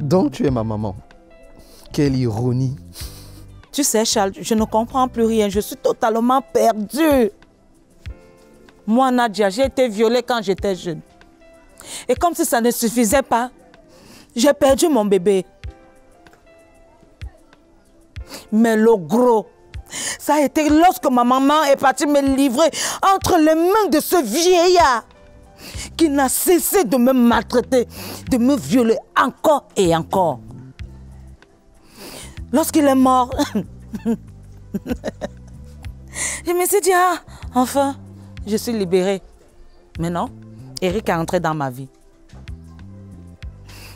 Donc tu es ma maman. Quelle ironie. Tu sais, Charles, je ne comprends plus rien. Je suis totalement perdue. Moi, Nadia, j'ai été violée quand j'étais jeune. Et comme si ça ne suffisait pas, j'ai perdu mon bébé. Mais le gros, ça a été lorsque ma maman est partie me livrer entre les mains de ce vieillard qui n'a cessé de me maltraiter, de me violer encore et encore. Lorsqu'il est mort, je me suis dit, ah, enfin, je suis libérée. Mais non, Eric est entré dans ma vie.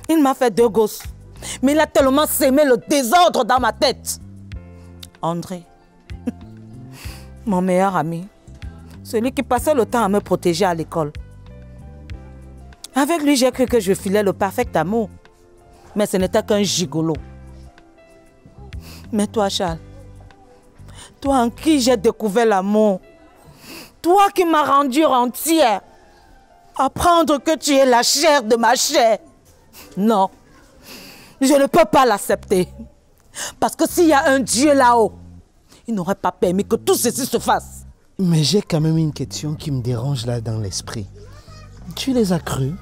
Il m'a fait 2 gosses, mais il a tellement sémé le désordre dans ma tête. André, mon meilleur ami, celui qui passait le temps à me protéger à l'école. Avec lui, j'ai cru que je filais le parfait amour. Mais ce n'était qu'un gigolo. Mais toi, Charles, toi en qui j'ai découvert l'amour, toi qui m'as rendue entière, apprendre que tu es la chair de ma chair. Non, je ne peux pas l'accepter. Parce que s'il y a un Dieu là-haut, il n'aurait pas permis que tout ceci se fasse. Mais j'ai quand même une question qui me dérange là dans l'esprit. Tu les as crus?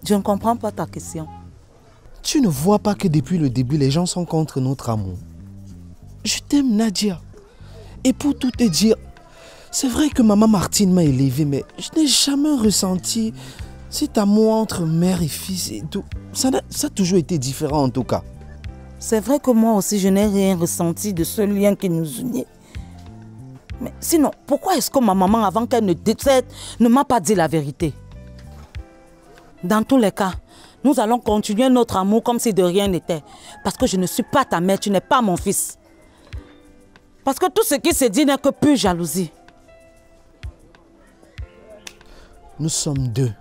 Je ne comprends pas ta question. Tu ne vois pas que depuis le début, les gens sont contre notre amour. Je t'aime, Nadia. Et pour tout te dire, c'est vrai que maman Martine m'a élevé, mais je n'ai jamais ressenti cet amour entre mère et fils et tout. Ça a toujours été différent en tout cas. C'est vrai que moi aussi, je n'ai rien ressenti de ce lien qui nous unit. Mais sinon, pourquoi est-ce que ma maman, avant qu'elle ne décède, ne m'a pas dit la vérité? Dans tous les cas, nous allons continuer notre amour comme si de rien n'était. Parce que je ne suis pas ta mère, tu n'es pas mon fils. Parce que tout ce qui se dit n'est que pure jalousie. Nous sommes 2.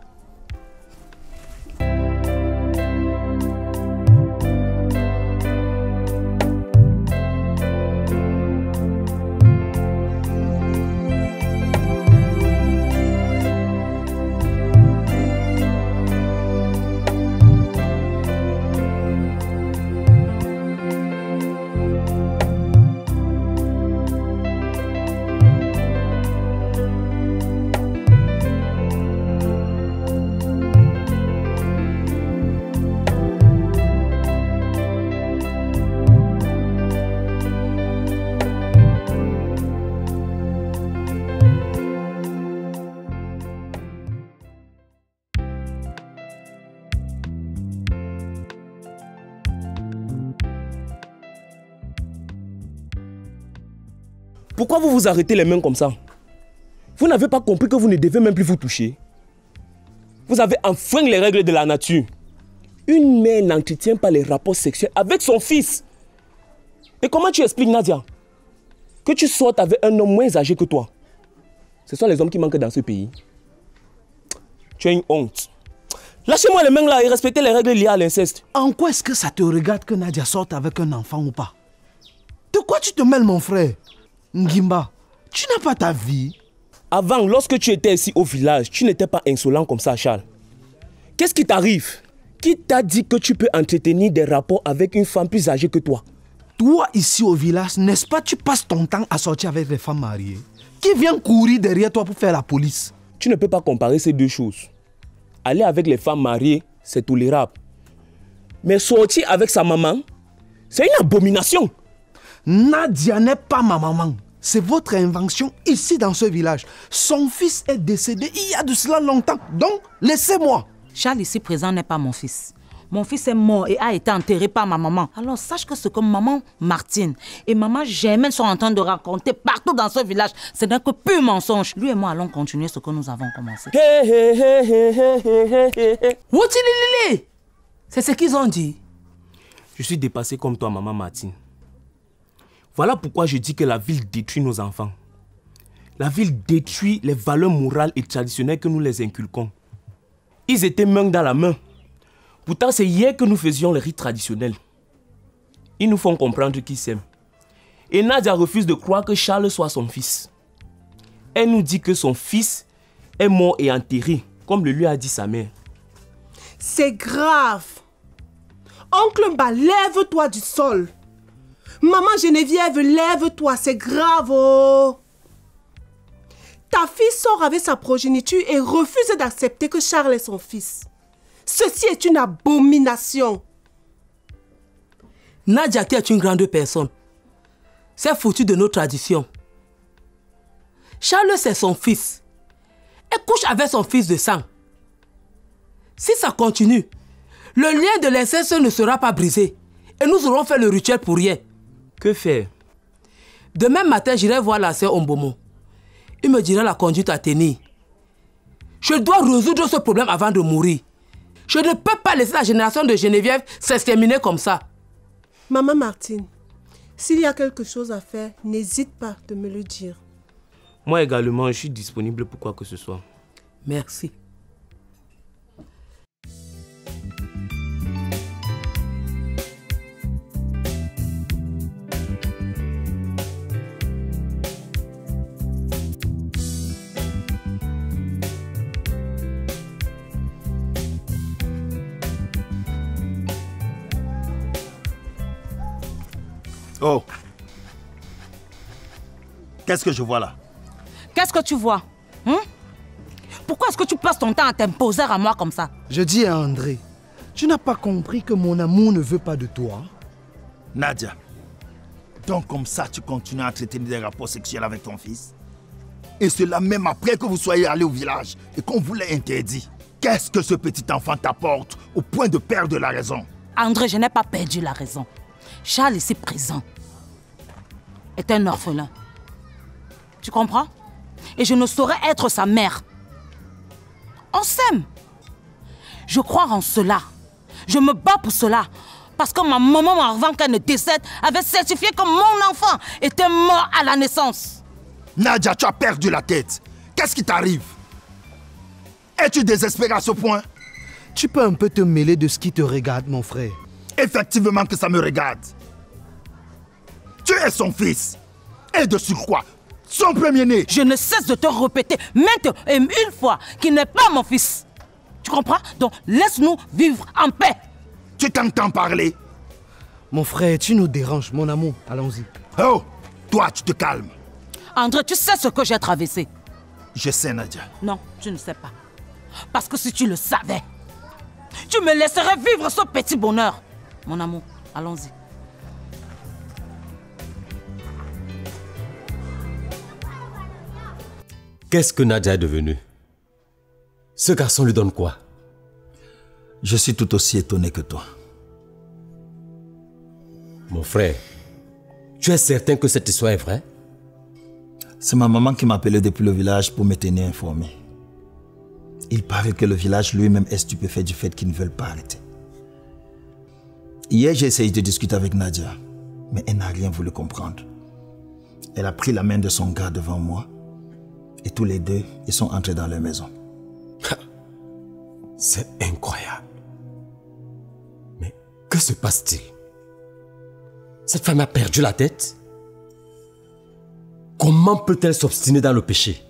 Pourquoi vous vous arrêtez les mains comme ça? Vous n'avez pas compris que vous ne devez même plus vous toucher? Vous avez enfreint les règles de la nature. Une mère n'entretient pas les rapports sexuels avec son fils. Et comment tu expliques, Nadia, que tu sortes avec un homme moins âgé que toi? Ce sont les hommes qui manquent dans ce pays. Tu as une honte. Lâchez-moi les mains là et respectez les règles liées à l'inceste. En quoi est-ce que ça te regarde que Nadia sorte avec un enfant ou pas? De quoi tu te mêles, mon frère? Ngimba, tu n'as pas ta vie. Avant, lorsque tu étais ici au village, tu n'étais pas insolent comme ça, Charles. Qu'est-ce qui t'arrive? Qui t'a dit que tu peux entretenir des rapports avec une femme plus âgée que toi? Toi, ici au village, n'est-ce pas tu passes ton temps à sortir avec les femmes mariées? Qui vient courir derrière toi pour faire la police? Tu ne peux pas comparer ces deux choses. Aller avec les femmes mariées, c'est tolérable. Mais sortir avec sa maman, c'est une abomination. Nadia n'est pas ma maman. C'est votre invention ici dans ce village. Son fils est décédé il y a de cela longtemps. Donc, laissez-moi. Charles ici présent n'est pas mon fils. Mon fils est mort et a été enterré par ma maman. Alors sache que ce que maman Martine et maman Germaine sont en train de raconter partout dans ce village, ce n'est que pur mensonge. Lui et moi allons continuer ce que nous avons commencé. Wotililili, c'est ce qu'ils ont dit. Je suis dépassé comme toi, maman Martine. Voilà pourquoi je dis que la ville détruit nos enfants. La ville détruit les valeurs morales et traditionnelles que nous les inculquons. Ils étaient main dans la main. Pourtant, c'est hier que nous faisions les rites traditionnels. Ils nous font comprendre qu'ils s'aiment. Et Nadia refuse de croire que Charles soit son fils. Elle nous dit que son fils est mort et enterré, comme le lui a dit sa mère. C'est grave. Oncle Mba, lève-toi du sol. Maman Geneviève, lève-toi, c'est grave. Oh. Ta fille sort avec sa progéniture et refuse d'accepter que Charles est son fils. Ceci est une abomination. Nadia, tu es une grande personne. C'est foutu de nos traditions. Charles, c'est son fils. Elle couche avec son fils de sang. Si ça continue, le lien de l'inceste ne sera pas brisé. Et nous aurons fait le rituel pour rien. Que faire? Demain matin, j'irai voir la sœur Ombomo. Il me dira la conduite à tenir. Je dois résoudre ce problème avant de mourir. Je ne peux pas laisser la génération de Geneviève s'exterminer comme ça. Maman Martine, s'il y a quelque chose à faire, n'hésite pas de me le dire. Moi également, je suis disponible pour quoi que ce soit. Merci. Oh. Qu'est-ce que je vois là? Qu'est-ce que tu vois? Pourquoi est-ce que tu passes ton temps à t'imposer à moi comme ça? Je dis à André, tu n'as pas compris que mon amour ne veut pas de toi? Nadia, donc comme ça tu continues à entretenir des rapports sexuels avec ton fils? Et cela même après que vous soyez allé au village et qu'on vous l'ait interdit. Qu'est-ce que ce petit enfant t'apporte au point de perdre la raison? André, je n'ai pas perdu la raison. Charles ici présent est un orphelin. Tu comprends? Et je ne saurais être sa mère. On s'aime. Je crois en cela. Je me bats pour cela. Parce que ma maman, avant qu'elle ne décède, avait certifié que mon enfant était mort à la naissance. Nadia, tu as perdu la tête. Qu'est-ce qui t'arrive? Es-tu désespéré à ce point? Tu peux un peu te mêler de ce qui te regarde, mon frère. Effectivement que ça me regarde. Tu es son fils. Et de surcroît, son premier-né. Je ne cesse de te répéter maintes et une fois qu'il n'est pas mon fils. Tu comprends? Donc laisse-nous vivre en paix. Tu t'entends parler? Mon frère, tu nous déranges, mon amour. Allons-y. Oh, toi, tu te calmes. André, tu sais ce que j'ai traversé? Je sais, Nadia. Non, tu ne sais pas. Parce que si tu le savais, tu me laisserais vivre ce petit bonheur. Mon amour, allons-y. Qu'est-ce que Nadia est devenue? Ce garçon lui donne quoi? Je suis tout aussi étonné que toi. Mon frère, tu es certain que cette histoire est vraie? C'est ma maman qui m'a appelé depuis le village pour me tenir informé. Il paraît que le village lui-même est stupéfait du fait qu'ils ne veulent pas arrêter. Hier, j'ai essayé de discuter avec Nadia, mais elle n'a rien voulu comprendre. Elle a pris la main de son gars devant moi et tous les deux, ils sont entrés dans leur maison. C'est incroyable. Mais que se passe-t-il? Cette femme a perdu la tête? Comment peut-elle s'obstiner dans le péché?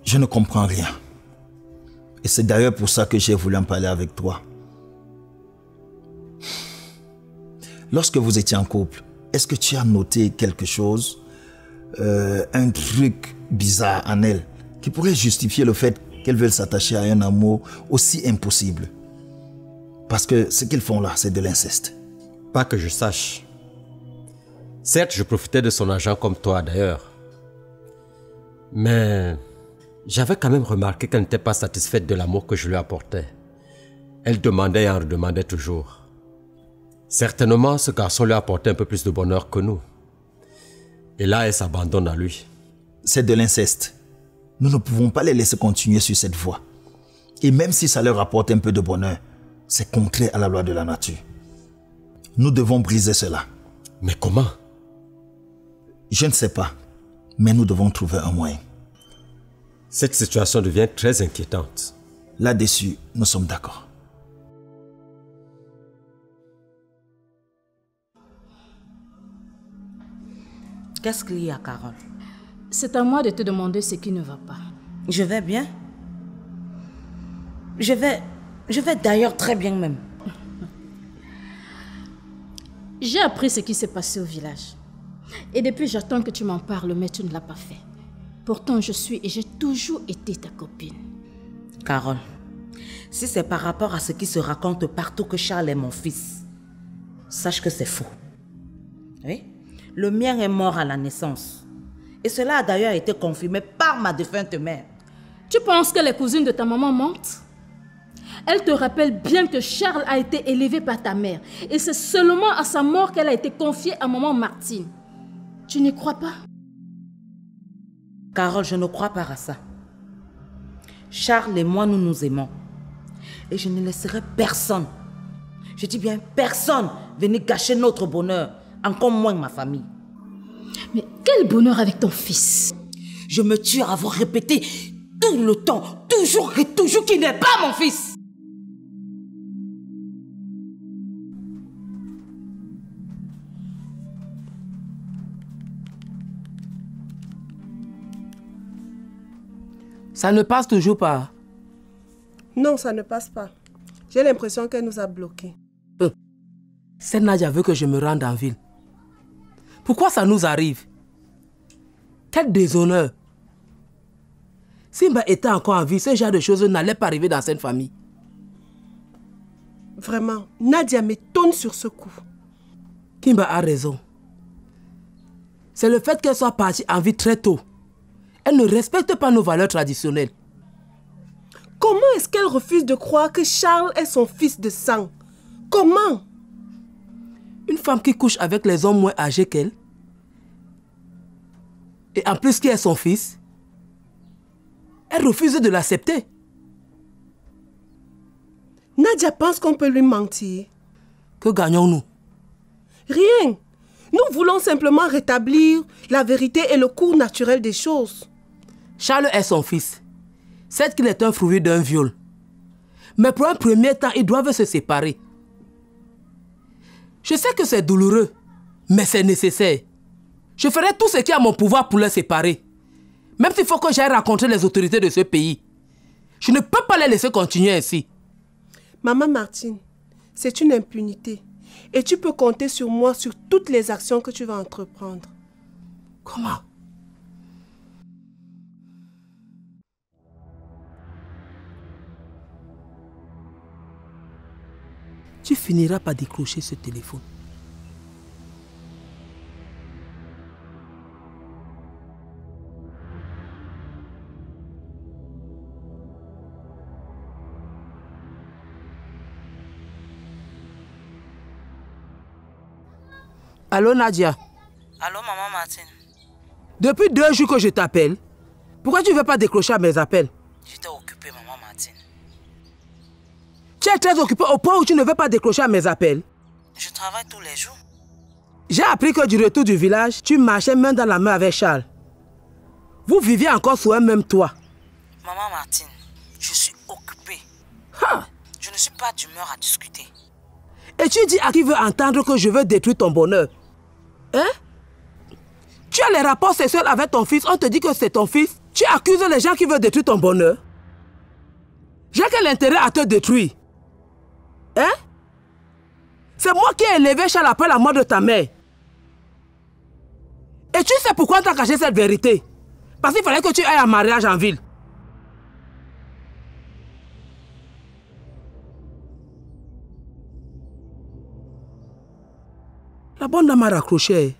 Je ne comprends rien. Et c'est d'ailleurs pour ça que j'ai voulu en parler avec toi. Lorsque vous étiez en couple, est-ce que tu as noté quelque chose, un truc bizarre en elle, qui pourrait justifier le fait qu'elle veuille s'attacher à un amour aussi impossible? Parce que ce qu'ils font là, c'est de l'inceste. Pas que je sache. Certes, je profitais de son argent comme toi d'ailleurs. Mais j'avais quand même remarqué qu'elle n'était pas satisfaite de l'amour que je lui apportais. Elle demandait et en redemandait toujours. Certainement, ce garçon lui apportait un peu plus de bonheur que nous. Et là, elle s'abandonne à lui. C'est de l'inceste. Nous ne pouvons pas les laisser continuer sur cette voie. Et même si ça leur apporte un peu de bonheur, c'est contraire à la loi de la nature. Nous devons briser cela. Mais comment? Je ne sais pas, mais nous devons trouver un moyen. Cette situation devient très inquiétante. Là-dessus, nous sommes d'accord. Qu'est-ce qu'il y a, Carole? C'est à moi de te demander ce qui ne va pas. Je vais bien. Je vais d'ailleurs très bien même. J'ai appris ce qui s'est passé au village. Et depuis, j'attends que tu m'en parles, mais tu ne l'as pas fait. Pourtant, je suis et j'ai toujours été ta copine. Carole, si c'est par rapport à ce qui se raconte partout que Charles est mon fils, sache que c'est faux. Oui, le mien est mort à la naissance. Et cela a d'ailleurs été confirmé par ma défunte mère. Tu penses que les cousines de ta maman mentent? Elle te rappelle bien que Charles a été élevé par ta mère. Et c'est seulement à sa mort qu'elle a été confiée à maman Martine. Tu n'y crois pas? Carole, je ne crois pas à ça. Charles et moi, nous nous aimons. Et je ne laisserai personne, je dis bien personne, venir gâcher notre bonheur, encore moins ma famille. Mais quel bonheur avec ton fils? Je me tue à vous répéter tout le temps, toujours et toujours qu'il n'est pas mon fils. Ça ne passe toujours pas. Non, ça ne passe pas. J'ai l'impression qu'elle nous a bloqués. Cette Nadia veut que je me rende en ville. Pourquoi ça nous arrive? Quel déshonneur. Simba était encore en vie, ce genre de choses n'allait pas arriver dans cette famille. Vraiment, Nadia m'étonne sur ce coup. Kimba a raison. C'est le fait qu'elle soit partie en vie très tôt. Elle ne respecte pas nos valeurs traditionnelles. Comment est-ce qu'elle refuse de croire que Charles est son fils de sang? Comment? Une femme qui couche avec les hommes moins âgés qu'elle, et en plus qui est son fils, elle refuse de l'accepter. Nadia pense qu'on peut lui mentir. Que gagnons-nous? Rien. Nous voulons simplement rétablir la vérité et le cours naturel des choses. Charles est son fils. Certes qu'il est un fruit d'un viol. Mais pour un premier temps, ils doivent se séparer. Je sais que c'est douloureux, mais c'est nécessaire. Je ferai tout ce qui est à mon pouvoir pour les séparer. Même s'il faut que j'aille rencontrer les autorités de ce pays. Je ne peux pas les laisser continuer ainsi. Maman Martine, c'est une impunité. Et tu peux compter sur moi sur toutes les actions que tu vas entreprendre. Comment? Tu finiras par décrocher ce téléphone. Allô Nadia? Allô maman Martine? Depuis 2 jours que je t'appelle, pourquoi tu ne veux pas décrocher à mes appels? J'étais occupée maman Martine. Tu es très occupée au point où tu ne veux pas décrocher à mes appels? Je travaille tous les jours. J'ai appris que du retour du village, tu marchais main dans la main avec Charles. Vous viviez encore sous un même toit. Maman Martine, je suis occupée. Ha! Je ne suis pas d'humeur à discuter. Et tu dis à qui veut entendre que je veux détruire ton bonheur? Hein? Tu as les rapports sexuels avec ton fils, on te dit que c'est ton fils. Tu accuses les gens qui veulent détruire ton bonheur. J'ai quel intérêt à te détruire? Hein? C'est moi qui ai élevé Charles après la mort de ta mère. Et tu sais pourquoi tu as caché cette vérité? Parce qu'il fallait que tu ailles en mariage en ville. La bonne dame a raccroché.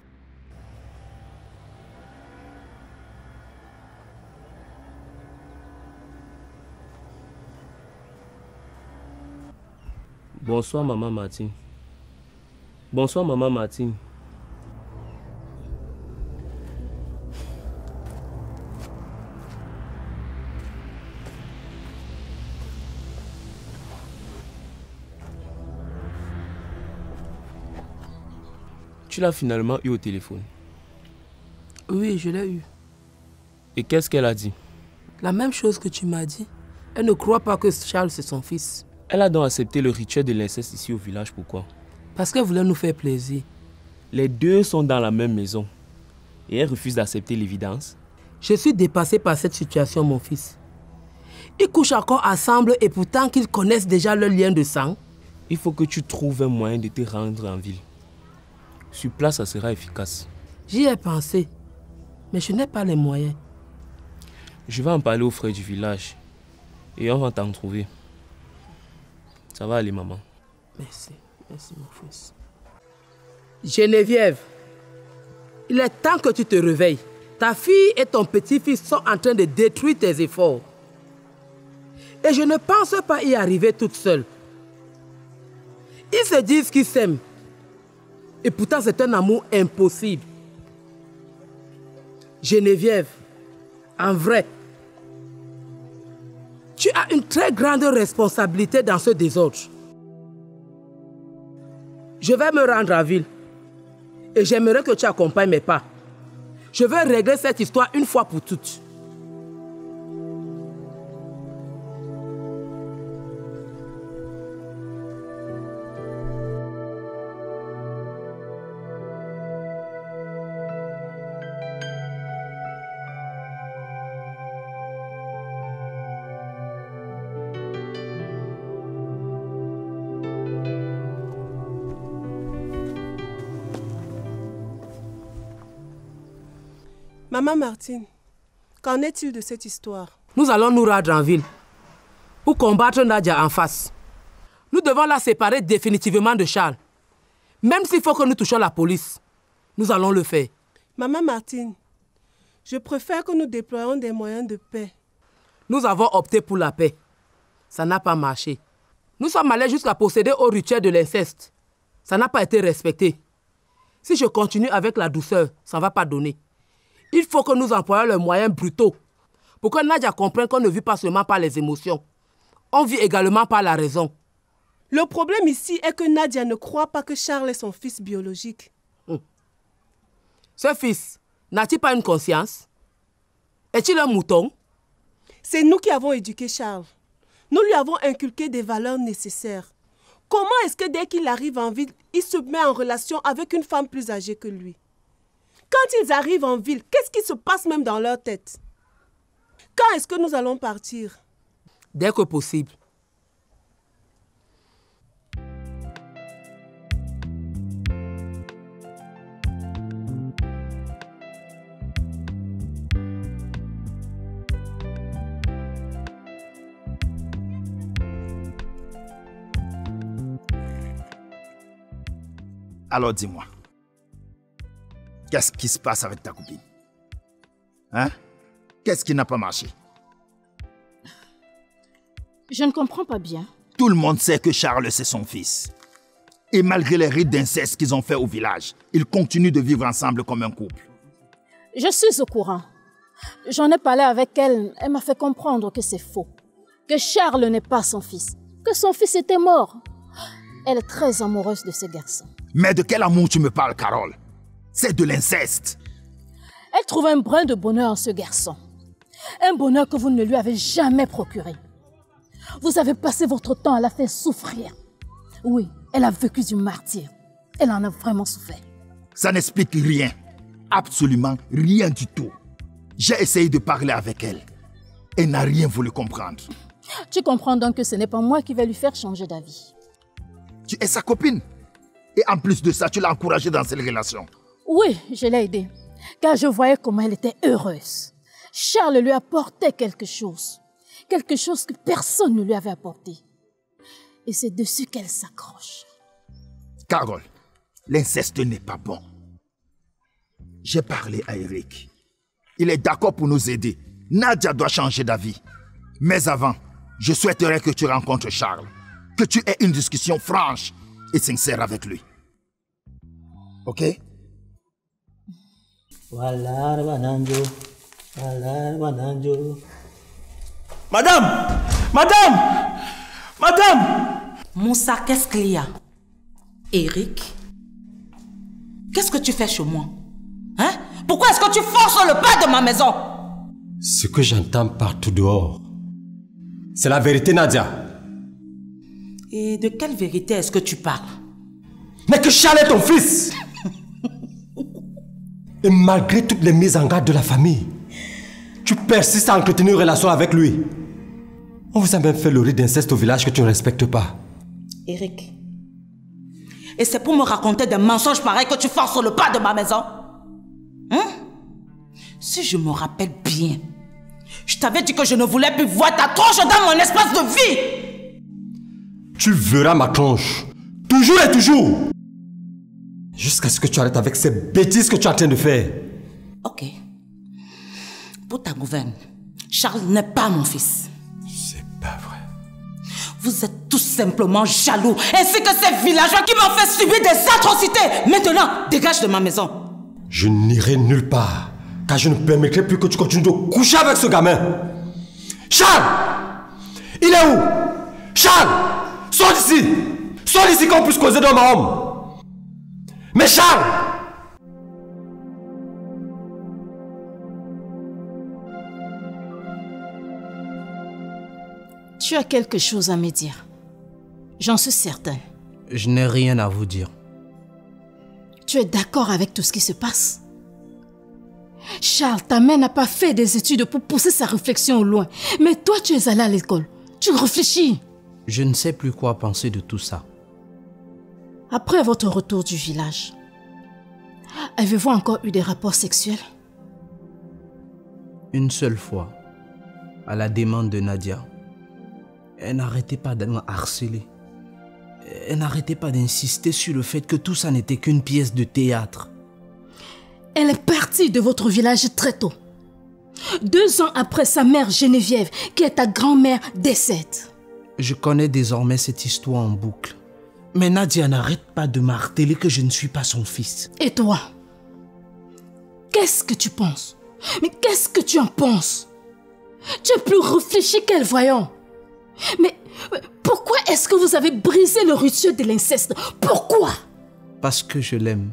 Bonsoir, maman Martine. Bonsoir, maman Martine. Tu l'as finalement eu au téléphone? Oui, je l'ai eu. Et qu'est-ce qu'elle a dit? La même chose que tu m'as dit. Elle ne croit pas que Charles c'est son fils. Elle a donc accepté le rituel de l'inceste ici au village, pourquoi? Parce qu'elle voulait nous faire plaisir. Les deux sont dans la même maison. Et elle refuse d'accepter l'évidence. Je suis dépassé par cette situation, mon fils. Ils couchent encore ensemble et pourtant qu'ils connaissent déjà leur lien de sang. Il faut que tu trouves un moyen de te rendre en ville. Sur place, ça sera efficace. J'y ai pensé, mais je n'ai pas les moyens. Je vais en parler aux frères du village et on va t'en trouver. Ça va aller, maman. Merci, merci mon fils. Geneviève, il est temps que tu te réveilles. Ta fille et ton petit-fils sont en train de détruire tes efforts. Et je ne pense pas y arriver toute seule. Ils se disent qu'ils s'aiment. Et pourtant, c'est un amour impossible. Geneviève, en vrai, tu as une très grande responsabilité dans ce désordre. Je vais me rendre à ville et j'aimerais que tu accompagnes mes pas. Je veux régler cette histoire une fois pour toutes. Maman Martine, qu'en est-il de cette histoire? Nous allons nous rendre en ville pour combattre Nadia en face. Nous devons la séparer définitivement de Charles. Même s'il faut que nous touchions la police, nous allons le faire. Maman Martine, je préfère que nous déployions des moyens de paix. Nous avons opté pour la paix. Ça n'a pas marché. Nous sommes allés jusqu'à procéder au rituel de l'inceste. Ça n'a pas été respecté. Si je continue avec la douceur, ça ne va pas donner. Il faut que nous employions les moyens brutaux pour que Nadia comprenne qu'on ne vit pas seulement par les émotions. On vit également par la raison. Le problème ici est que Nadia ne croit pas que Charles est son fils biologique. Ce fils, n'a-t-il pas une conscience? Est-il un mouton? C'est nous qui avons éduqué Charles. Nous lui avons inculqué des valeurs nécessaires. Comment est-ce que dès qu'il arrive en ville, il se met en relation avec une femme plus âgée que lui? Quand ils arrivent en ville, qu'est-ce qui se passe même dans leur tête? Quand est-ce que nous allons partir? Dès que possible. Alors dis-moi, qu'est-ce qui se passe avec ta copine? Hein? Qu'est-ce qui n'a pas marché? Je ne comprends pas bien. Tout le monde sait que Charles, c'est son fils. Et malgré les rites d'inceste qu'ils ont fait au village, ils continuent de vivre ensemble comme un couple. Je suis au courant. J'en ai parlé avec elle. Elle m'a fait comprendre que c'est faux. Que Charles n'est pas son fils. Que son fils était mort. Elle est très amoureuse de ce garçon. Mais de quel amour tu me parles, Carole? C'est de l'inceste. Elle trouve un brin de bonheur en ce garçon. Un bonheur que vous ne lui avez jamais procuré. Vous avez passé votre temps à la faire souffrir. Oui, elle a vécu du martyre. Elle en a vraiment souffert. Ça n'explique rien. Absolument rien du tout. J'ai essayé de parler avec elle. Elle n'a rien voulu comprendre. Tu comprends donc que ce n'est pas moi qui vais lui faire changer d'avis. Tu es sa copine. Et en plus de ça, tu l'as encouragée dans cette relation. Oui, je l'ai aidée. Car je voyais comment elle était heureuse. Charles lui apportait quelque chose. Quelque chose que personne ne lui avait apporté. Et c'est dessus qu'elle s'accroche. Carole, l'inceste n'est pas bon. J'ai parlé à Eric. Il est d'accord pour nous aider. Nadia doit changer d'avis. Mais avant, je souhaiterais que tu rencontres Charles. Que tu aies une discussion franche et sincère avec lui. Ok? Madame! Madame! Madame! Moussa, qu'est-ce qu'il y a? Eric? Qu'est-ce que tu fais chez moi? Hein? Pourquoi est-ce que tu forces le pas de ma maison? Ce que j'entends partout dehors, c'est la vérité, Nadia. Et de quelle vérité est-ce que tu parles? Mais que Charles est ton fils. Et malgré toutes les mises en garde de la famille, tu persistes à entretenir une relation avec lui. On vous a même fait le rite d'inceste au village que tu ne respectes pas. Eric, Et c'est pour me raconter des mensonges pareils que tu forces le pas de ma maison? Hein? Si je me rappelle bien, je t'avais dit que je ne voulais plus voir ta tronche dans mon espace de vie. Tu verras ma tronche. Toujours et toujours. Jusqu'à ce que tu arrêtes avec ces bêtises que tu es en train de faire. Ok. Pour ta gouverne, Charles n'est pas mon fils. C'est pas vrai. Vous êtes tout simplement jaloux, ainsi que ces villageois qui m'ont fait subir des atrocités. Maintenant, dégage de ma maison. Je n'irai nulle part, car je ne permettrai plus que tu continues de coucher avec ce gamin. Charles! Il est où? Charles! Sors d'ici! Sors d'ici qu'on puisse causer d'homme à homme! Mais Charles! Tu as quelque chose à me dire. J'en suis certaine. Je n'ai rien à vous dire. Tu es d'accord avec tout ce qui se passe? Charles, ta mère n'a pas fait des études pour pousser sa réflexion au loin. Mais toi, tu es allé à l'école. Tu réfléchis. Je ne sais plus quoi penser de tout ça. Après votre retour du village, avez-vous encore eu des rapports sexuels? Une seule fois, à la demande de Nadia. Elle n'arrêtait pas de me harceler. Elle n'arrêtait pas d'insister sur le fait que tout ça n'était qu'une pièce de théâtre. Elle est partie de votre village très tôt. 2 ans après sa mère Geneviève, qui est ta grand-mère, décède. Je connais désormais cette histoire en boucle. Mais Nadia n'arrête pas de marteler que je ne suis pas son fils. Et toi? Qu'est-ce que tu penses? Mais qu'est-ce que tu en penses? Tu es plus réfléchi qu'elle, voyons. Mais pourquoi est-ce que vous avez brisé le rituel de l'inceste? Pourquoi? Parce que je l'aime.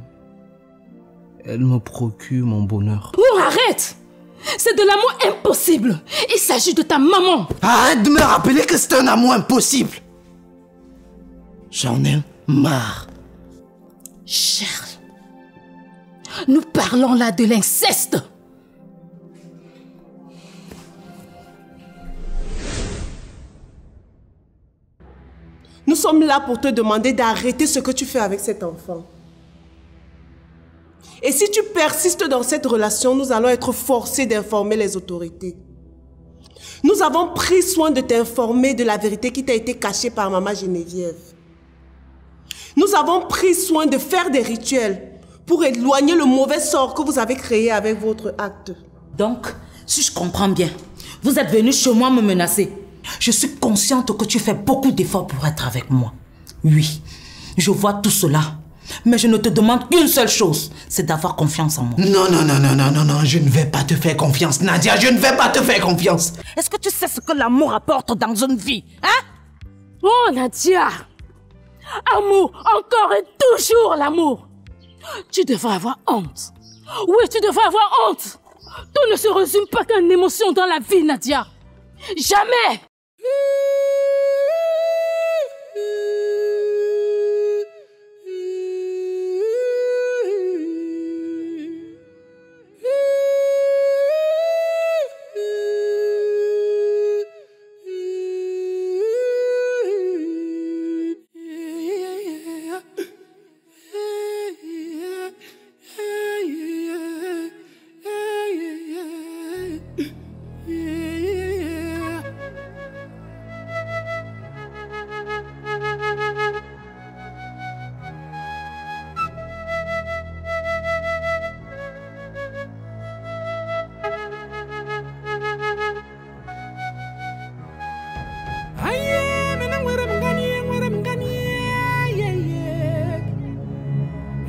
Elle me procure mon bonheur. Oh, arrête! C'est de l'amour impossible. Il s'agit de ta maman. Arrête de me rappeler que c'est un amour impossible. J'en ai marre. Charles, nous parlons là de l'inceste. Nous sommes là pour te demander d'arrêter ce que tu fais avec cet enfant. Et si tu persistes dans cette relation, nous allons être forcés d'informer les autorités. Nous avons pris soin de t'informer de la vérité qui t'a été cachée par maman Geneviève. Nous avons pris soin de faire des rituels pour éloigner le mauvais sort que vous avez créé avec votre acte. Donc, si je comprends bien, vous êtes venu chez moi me menacer. Je suis consciente que tu fais beaucoup d'efforts pour être avec moi. Oui, je vois tout cela. Mais je ne te demande qu'une seule chose, c'est d'avoir confiance en moi. Non, je ne vais pas te faire confiance, Nadia, je ne vais pas te faire confiance. Est-ce que tu sais ce que l'amour apporte dans une vie, hein? Oh, Nadia! Amour, encore et toujours l'amour. Tu devrais avoir honte. Oui, tu devrais avoir honte. Tout ne se résume pas qu'à une émotion dans la vie, Nadia. Jamais!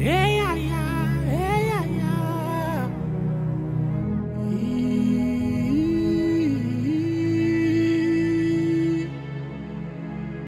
Hey